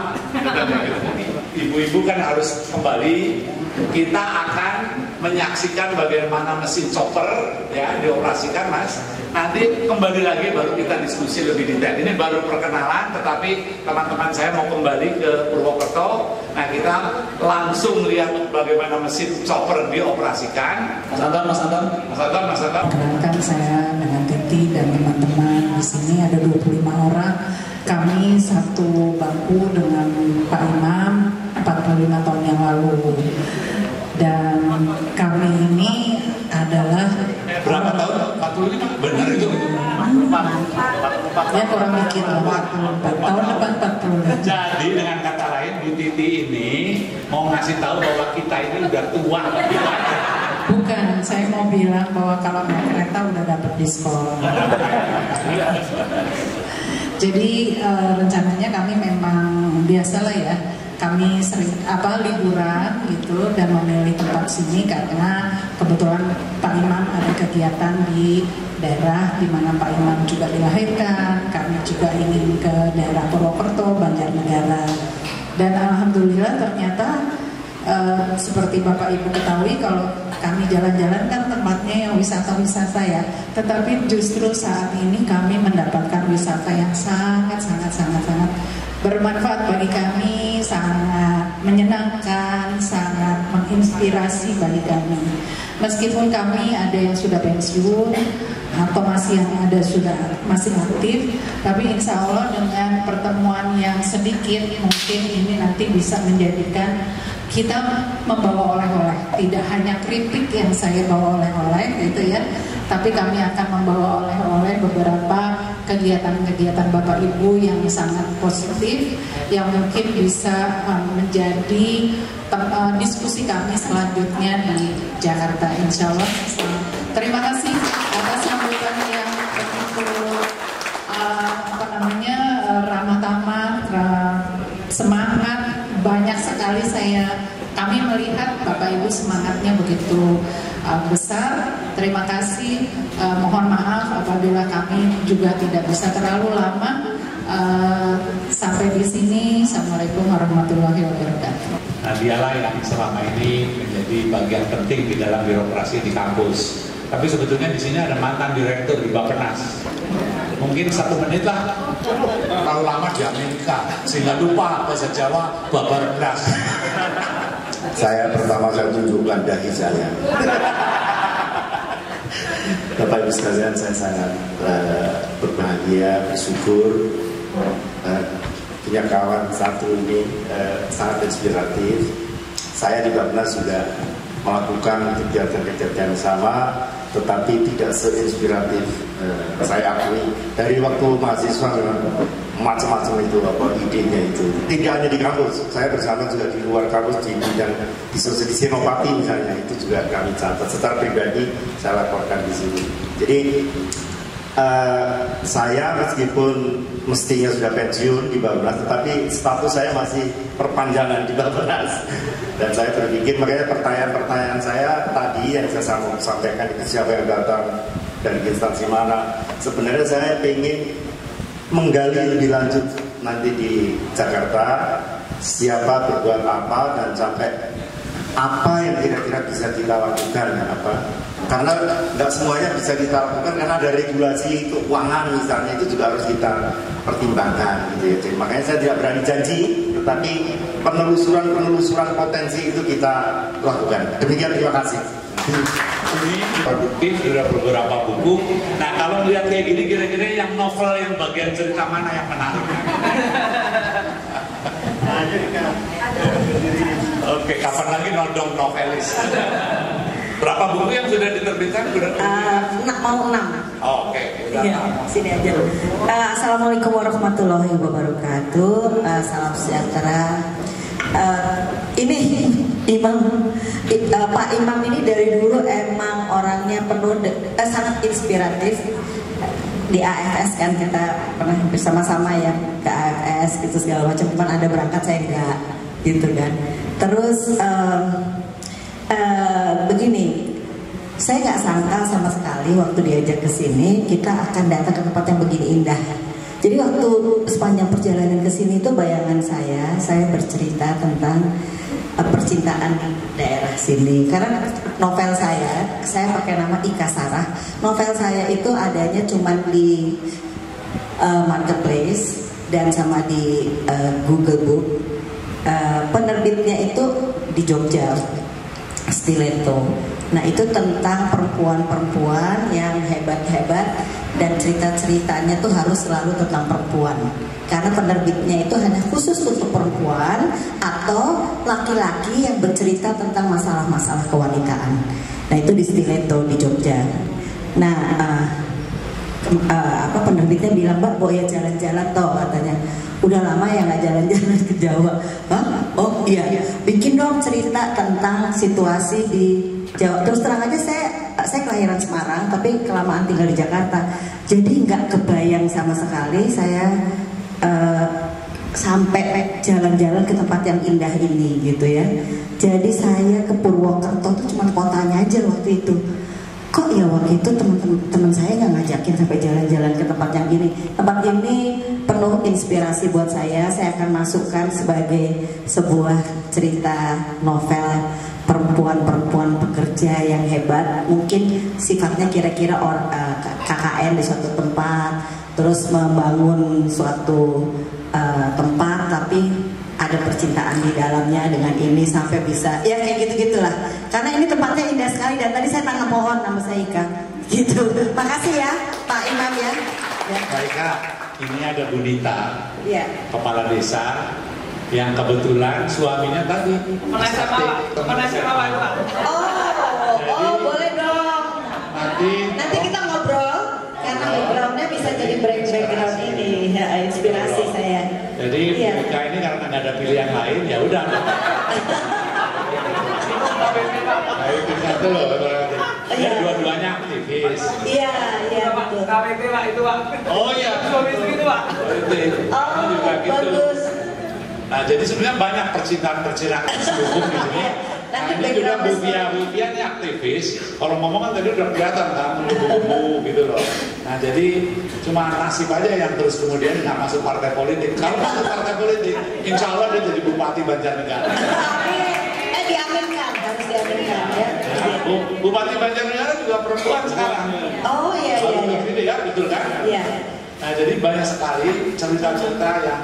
[SPEAKER 3] Ibu-ibu kan harus kembali. Kita akan menyaksikan bagaimana mesin chopper ya dioperasikan Mas. Nanti kembali lagi baru kita diskusi lebih detail. Ini baru perkenalan, tetapi teman-teman saya mau kembali ke Purwokerto. Nah kita langsung lihat bagaimana mesin chopper dioperasikan. Mas Anton.
[SPEAKER 17] Perkenalkan saya dengan Titi dan teman-teman di sini ada 25 orang. Kami satu bangku dengan Pak Imam 45 tahun yang lalu. Dan kami ini adalah
[SPEAKER 3] berapa tahun? 45? Benar itu? 44.
[SPEAKER 17] Ya kurang dikit lah, 44 tahun depan 40.
[SPEAKER 3] Jadi dengan kata lain Bu Titi ini mau ngasih tahu bahwa kita ini udah tua.
[SPEAKER 17] Bukan, saya mau bilang bahwa kalau naik kereta udah dapat diskon. Jadi rencananya kami memang biasalah ya, kami sering liburan gitu dan memilih tempat sini karena kebetulan Pak Imam ada kegiatan di daerah di mana Pak Imam juga dilahirkan. Kami juga ingin ke daerah Purwokerto, Banjarnegara, dan alhamdulillah ternyata seperti Bapak Ibu ketahui kalau kami jalan-jalan kan tempatnya yang wisata-wisata ya, tetapi justru saat ini kami mendapatkan wisata yang sangat bermanfaat bagi kami, sangat menyenangkan, sangat menginspirasi bagi kami. Meskipun kami ada yang sudah pensiun atau masih aktif, tapi insya Allah dengan pertemuan yang sedikit mungkin ini nanti bisa menjadikan kita membawa oleh-oleh, tidak hanya keripik yang saya bawa oleh-oleh gitu ya, tapi kami akan membawa oleh-oleh beberapa kegiatan-kegiatan Bapak Ibu yang sangat positif yang mungkin bisa menjadi diskusi kami selanjutnya di Jakarta insya Allah. Terima kasih atas sambutan yang begitu ramah tamah, semangat. Banyak sekali kami kami melihat Bapak Ibu semangatnya begitu besar. Terima kasih. Mohon maaf apabila kami juga tidak bisa terlalu lama. Sampai di sini. Assalamualaikum warahmatullahi wabarakatuh.
[SPEAKER 3] Nah, dialah yang selama ini menjadi bagian penting di dalam birokrasi di kampus. Tapi sebetulnya di sini ada mantan direktur di Bappenas. Mungkin 1 menit lah. Terlalu lama di Amerika sehingga lupa bahasa Jawa Bappenas.
[SPEAKER 18] Saya tunjukkan dahi saya. Bapak Ibu sekalian, saya sangat berbahagia, bersyukur punya kawan satu ini sangat inspiratif. Saya di Bappenas juga melakukan kegiatan-kegiatan sama, tetapi tidak seinspiratif. Saya akui dari waktu mahasiswa macam-macam itu idenya itu. Tidak hanya di kampus, saya bersama juga di luar kampus di bidang di Senopati misalnya, itu juga kami catat. Secara pribadi saya laporkan di sini. Jadi saya meskipun mestinya sudah pensiun di Bappenas, tetapi status saya masih perpanjangan di Bappenas. Dan saya berpikir, makanya pertanyaan-pertanyaan saya tadi yang saya sampaikan itu siapa yang datang dari instansi mana. Sebenarnya saya ingin menggali lebih lanjut nanti di Jakarta, siapa berbuat apa dan sampai apa yang kira-kira bisa kita lakukan apa. Karena nggak semuanya bisa kita lakukan karena ada regulasi keuangan misalnya, itu juga harus kita pertimbangkan gitu ya. Jadi, makanya saya tidak berani janji, tetapi penelusuran potensi itu kita lakukan. Demikian, terima kasih.
[SPEAKER 3] Ini produktif, sudah beberapa buku. Nah, kalau melihat kayak gini, kira-kira yang novel yang bagian cerita mana yang menarik? Oke, kapan lagi nodong novelis? Berapa buku yang sudah diterbitkan?
[SPEAKER 19] Mau 6.
[SPEAKER 3] Oh, oke.
[SPEAKER 19] Iya, sini aja. Assalamualaikum warahmatullahi wabarakatuh. Salam sejahtera. Ini Imam, Pak Imam ini dari dulu emang orangnya penuh sangat inspiratif. Di AFS kan kita pernah bersama-sama ya ke AFS gitu segala macam. Cuman ada berangkat saya enggak gitu kan. Terus begini, saya nggak sangka sama sekali waktu diajak ke sini kita akan datang ke tempat yang begini indah. Jadi waktu sepanjang perjalanan ke sini itu bayangan saya bercerita tentang percintaan daerah sini. Karena novel saya pakai nama Ika Sarah. Novel saya itu adanya cuma di Marketplace dan sama di Google Book. Penerbitnya itu di Jogja, Stiletto. Nah, itu tentang perempuan-perempuan yang hebat-hebat dan cerita-ceritanya tuh harus selalu tentang perempuan. Karena penerbitnya itu hanya khusus untuk perempuan atau laki-laki yang bercerita tentang masalah-masalah kewanitaan. Nah, itu di Stiletto di Jogja. Nah, penerbitnya bilang, "Mbak, boleh jalan-jalan toh," katanya. Udah lama ya nggak jalan-jalan ke Jawa. Hah? Oh iya, bikin dong cerita tentang situasi di Jawa. Terus terang aja saya kelahiran Semarang, tapi kelamaan tinggal di Jakarta. Jadi nggak kebayang sama sekali saya sampai jalan-jalan ke tempat yang indah ini gitu ya. Jadi saya ke Purwokerto tuh cuma kotanya aja waktu itu. Kok ya waktu itu teman saya nggak ngajakin sampai jalan-jalan ke tempat yang ini. Tempat ini penuh inspirasi buat saya. Saya akan masukkan sebagai sebuah cerita novel perempuan-perempuan pekerja yang hebat. Mungkin sifatnya kira-kira KKN di suatu tempat, terus membangun suatu tempat, tapi ada percintaan di dalamnya dengan ini sampai bisa ya kayak gitu-gitulah. Karena ini tempatnya indah sekali dan tadi saya tanam pohon, nama saya Ika. Gitu. Makasih ya Pak Imam ya.
[SPEAKER 3] Pak Ika, ini ada Bu Nita,
[SPEAKER 19] ya,
[SPEAKER 3] kepala desa yang kebetulan suaminya tadi
[SPEAKER 19] Oh, boleh dong. Nanti kita ngobrol karena backgroundnya bisa jadi background ini ya, inspirasi saya.
[SPEAKER 3] Jadi Ika ini karena nggak ada pilihan lain ya udah. Ayo kita dulu. Ya dua-duanya aktivis.
[SPEAKER 19] Iya betul.
[SPEAKER 3] KPP Pak itu Pak. Oh iya. Suami itu Pak. Oh
[SPEAKER 19] bagus.
[SPEAKER 3] Nah, jadi sebenarnya banyak percintaan-percintaan hukum di sini. Nah, ini juga Bulvia ini aktivis. Kalau ngomong kan tadi udah kelihatan kan, kubu-kubu gitu loh. Nah, jadi cuma nasib aja yang terus kemudian nggak masuk partai politik. Kalau masuk partai politik, insya Allah dia jadi Bupati Banjarnegara.
[SPEAKER 19] Diaminkan, harus diaminkan ya.
[SPEAKER 3] Bupati Banjarnegara juga perempuan sekarang.
[SPEAKER 19] Oh iya.
[SPEAKER 3] Gitu ya, betul kan?
[SPEAKER 19] Iya.
[SPEAKER 3] Nah, jadi banyak sekali cerita-cerita yang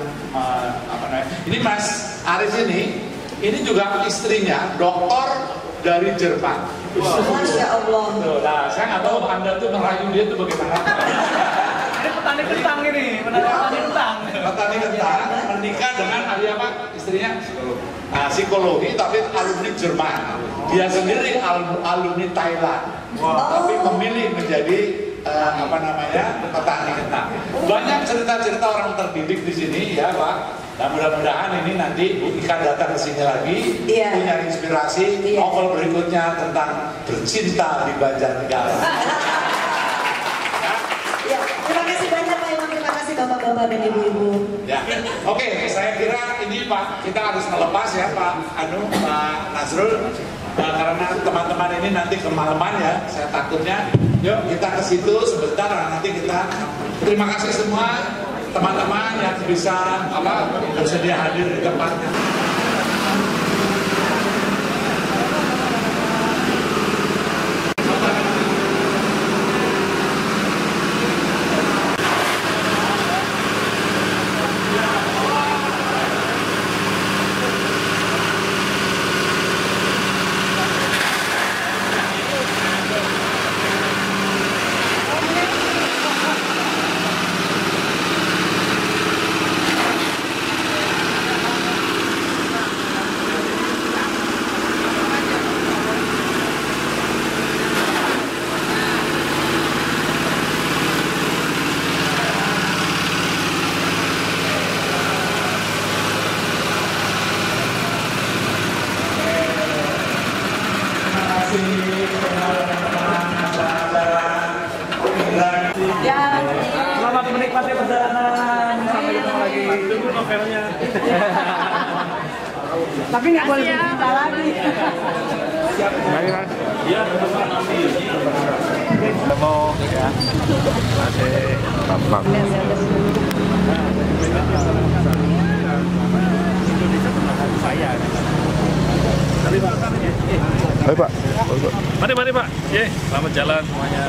[SPEAKER 3] ini Mas Aris ini juga istrinya doktor dari Jerman.
[SPEAKER 19] Masya Allah.
[SPEAKER 3] Tuh, nah, saya nggak tahu Anda tuh merayu dia tuh bagaimana.
[SPEAKER 1] Ini petani kentang ini, petani kentang.
[SPEAKER 3] Petani kentang menikah dengan ahli apa? Istrinya? Nah, psikologi tapi alumni Jerman. Dia sendiri alumni Thailand. Tapi memilih menjadi petani kentang. Banyak cerita-cerita orang terdidik di sini ya Pak. Nah, mudah-mudahan ini nanti Bu Ika datang ke sini lagi punya inspirasi novel berikutnya tentang bercinta di Banjarnegara.
[SPEAKER 19] Ya, terima kasih banyak Pak Iwan, terima kasih Bapak-bapak dan Ibu-ibu.
[SPEAKER 3] Ya, oke, saya kira ini Pak kita harus melepas ya Pak Nasrul. Karena teman-teman ini nanti kemalaman ya, saya takutnya. Yuk kita ke situ sebentar, nanti kita terima kasih semua teman-teman yang bisa bersedia hadir di tempatnya.
[SPEAKER 1] Selamat menikmati perjalanan. Sampai ketemu lagi. Tunggu novelnya. Tapi nggak boleh cerita lagi. Siap. Iya, nanti. Mau ya. Masih gampang. Saya.
[SPEAKER 20] Ayo Pak.
[SPEAKER 2] Mari Pak. Selamat jalan semuanya.